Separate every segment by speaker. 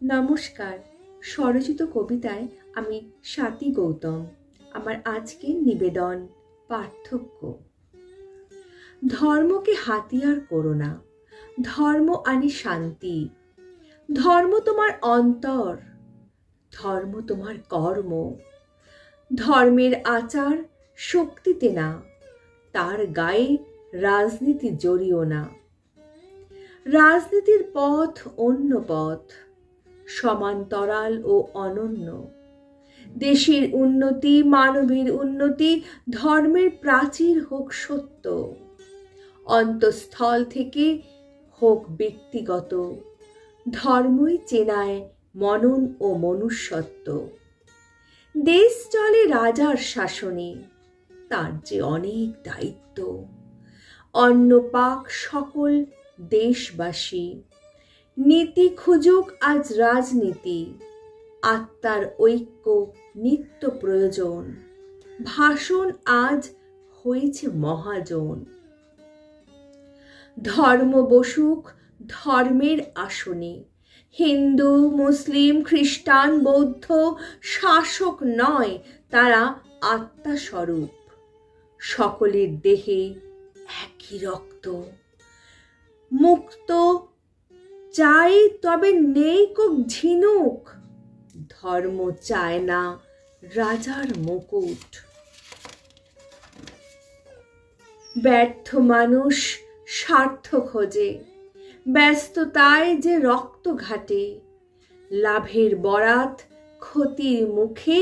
Speaker 1: নমস্কার। স্বরচিত কবিতায় আমি স্বাতী গৌতম। আমার আজকের নিবেদন পার্থক্য। ধর্মকে হাতিয়ার করো না, ধর্ম আনে শান্তি। ধর্ম তোমার অন্তর, ধর্ম তোমার কর্ম। ধর্মের আচার শক্তিতে না, তার গায়ে রাজনীতি জড়িও না। রাজনীতির পথ অন্য পথ, সমান্তরাল ও অনন্য। দেশের উন্নতি, মানবের উন্নতি, ধর্মের প্রাচীর হোক সত্য। অন্তঃস্থল থেকে হোক ব্যক্তিগত, ধর্মই চেনায় মনন ও মনুষ্যত্ব। দেশ চলে রাজার শাসনে, তার যে অনেক দায়িত্ব। অন্ন পাক সকল দেশবাসী, নীতি খুঁজুক আজ রাজনীতি। আত্মার ঐক্য নিত্য প্রয়োজন, ভাষণ আজ হয়েছে মহাজন। ধর্ম বসুক ধর্মের আসনে, হিন্দু মুসলিম খ্রিস্টান বৌদ্ধ শাসক নয়, তারা আত্মাস্বরূপ। সকলের দেহে একই রক্ত, মুক্ত চাই তবে নেই কোক ঝিনুক। ধর্ম চায় না রাজার মুকুট। ব্যর্থ মানুষ স্বার্থ খোঁজে, ব্যস্ততায় যে রক্ত ঘাটে। লাভের বরাত ক্ষতির মুখে,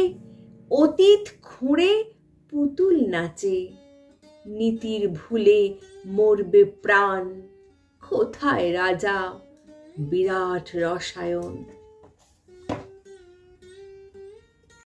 Speaker 1: অতীত খুঁড়ে পুতুল নাচে। নীতির ভুলে মরবে প্রাণ, কোথায় রাজা বিরাট রসায়ন।